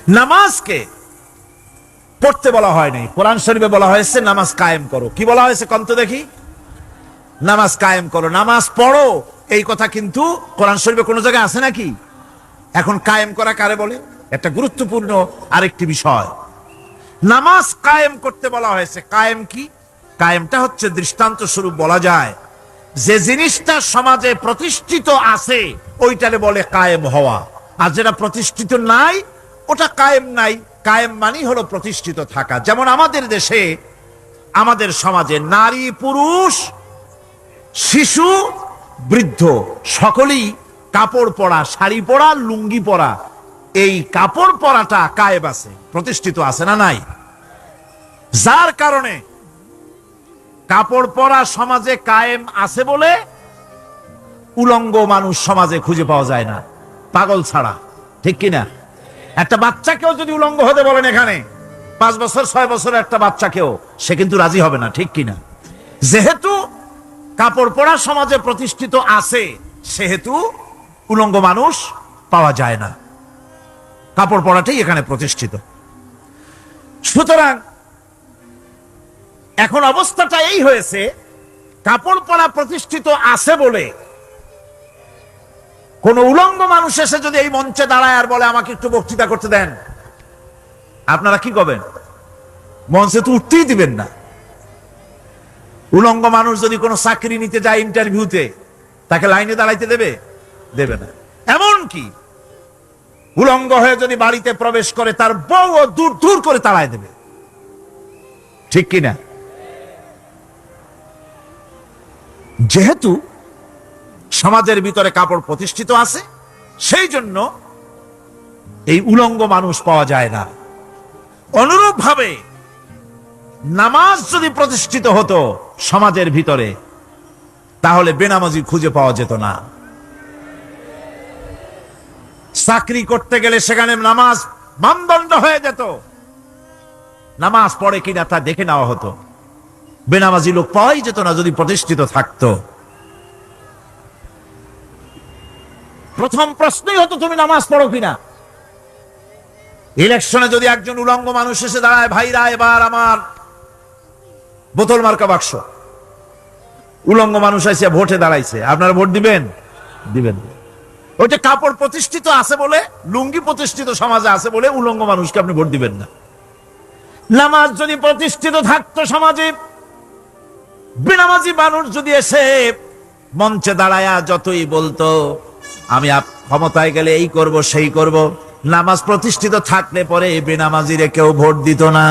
নামাজকে পড়তে বলা হয়নি, কোরআন শরীফে বলা হয়েছে নামাজ কায়েম করো। কি বলা হয়েছে কন্ত দেখি? নামাজ কায়েম করো, নামাজ পড়ো। এই কথা কিন্তু কোরআন শরীফে কোনো জায়গায় আছে নাকি? এখন কায়েম করা কারে বলে? একটা গুরুত্বপূর্ণ আরেকটি বিষয়, নামাজ কায়েম করতে বলা হয়েছে। কায়েম কি? কায়েমটা হচ্ছে দৃষ্টান্ত স্বরূপ বলা যায় যে জিনিসটা সমাজে প্রতিষ্ঠিত আছে ওইটারে বলে কায়েম হওয়া, আর যেটা প্রতিষ্ঠিত নাই ওটা কায়েম নাই। কায়েম মানে হলো প্রতিষ্ঠিত থাকা। যেমন আমাদের দেশে, আমাদের সমাজে নারী পুরুষ শিশু বৃদ্ধ সকলেই কাপড় পরা, শাড়ি পরা, লুঙ্গি পরা, এই কাপড় পরাটা কায়েম আছে, প্রতিষ্ঠিত আছে না নাই? যার কারণে কাপড় পরা সমাজে কায়েম আছে বলে উলঙ্গ মানুষ সমাজে খুঁজে পাওয়া যায় না, পাগল ছাড়া। ঠিক কিনা? একটা বাচ্চাকেও যদি উলঙ্গ হতে বলেন এখানে, 5 বছর 6 বছরের একটা বাচ্চাকেও, সে কিন্তু রাজি হবে না। ঠিক কিনা? যেহেতু কাপড় পরা সমাজে প্রতিষ্ঠিত আছে সেহেতু উলঙ্গ মানুষ পাওয়া যায় না, কাপড় পরাটাই এখানে প্রতিষ্ঠিত। সুতরাং এখন অবস্থাটা এই হয়েছে, কাপড় পরা প্রতিষ্ঠিত আছে বলে কোন উলঙ্গ মানুষ এসে যদি এই মঞ্চে দাঁড়ায় আর বলে আমাকে একটু বক্তৃতা করতে দেন, আপনারা কি করবেন? মঞ্চে তো উঠতেই দিবেন না। উলঙ্গ মানুষ যদি কোনো চাকরি নিতে যায় ইন্টারভিউতে, তাকে লাইনে দাঁড়াইতে দেবে? দেবে না। এমন কি উলঙ্গ হয়ে যদি বাড়িতে প্রবেশ করে তার বউ দূর দূর করে তাড়ায় দেবে। ঠিক কিনা? যেহেতু সমাজের ভিতরে কাপড় প্রতিষ্ঠিত আছে সেই জন্য এই উলঙ্গ মানুষ পাওয়া যায় না। অনুরূপ ভাবে নামাজ যদি প্রতিষ্ঠিত হতো সমাজের ভিতরে, তাহলে বেনামাজি খুঁজে পাওয়া যেত না। চাকরি করতে গেলে সেখানে নামাজ মানদণ্ড হয়ে যেত, নামাজ পড়ে কিনা তা দেখে নেওয়া হতো। বেনামাজি লোক পাওয়াই যেত না যদি প্রতিষ্ঠিত থাকতো। প্রথম প্রশ্নই হতো তুমি নামাজ পড়ো কিনা। ইলেকশনে যদি একজন উলঙ্গ মানুষ এসে দাঁড়ায়, ভাইরা এবার আমার বোতল মার্কা বাক্স, উলঙ্গ মানুষ এসে ভোটে দাঁড়াইছে, আপনারা ভোট দিবেন? দিবেন। ওইটা কাপড় প্রতিষ্ঠিত আছে বলে, লুঙ্গি প্রতিষ্ঠিত সমাজে আছে বলে উলঙ্গ মানুষকে আপনি ভোট দিবেন না। নামাজ যদি প্রতিষ্ঠিত থাকতো সমাজে, বেনামাজি মানুষ যদি এসে মঞ্চে দাঁড়ায়া যতই বলতো আমি ক্ষমতায় গেলে এই করব সেই করব, নামাজ প্রতিষ্ঠিত থাকলে পরে বেনামাজিরে কেউ ভোট দিত না।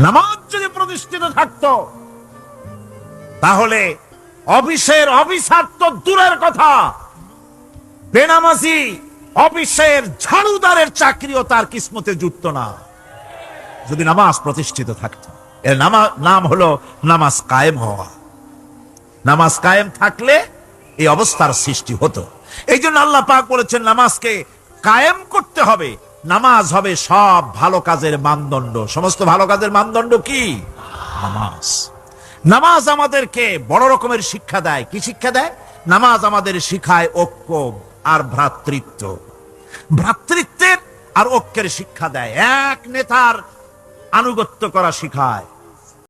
নামাজ যদি প্রতিষ্ঠিত থাকতো তাহলে অফিসের অফিসার তো দূরের কথা, বেনামাজি অফিসের ঝাড়ুদারের চাকরিও তার কিসমতে জুটতো না যদি নামাজ প্রতিষ্ঠিত থাকতো। এর নাম হলো নামাজ কায়েম হওয়া। নামাজ কায়েম থাকলে এই অবস্থার সৃষ্টি হতো। এই জন্য আল্লাহ পাক বলেছেন নামাজকে কায়েম করতে হবে। নামাজ হবে সব ভালো কাজের মানদণ্ড। সমস্ত ভালো কাজের মানদণ্ড কি? নামাজ। নামাজ আমাদেরকে বড় রকমের শিক্ষা দেয়। কি শিক্ষা দেয়? নামাজ আমাদের শিখায় ঐক্য আর ভ্রাতৃত্ব। ভ্রাতৃত্বের আর ঐক্যের শিক্ষা দেয়। এক নেতার আনুগত্য করা শিখায়।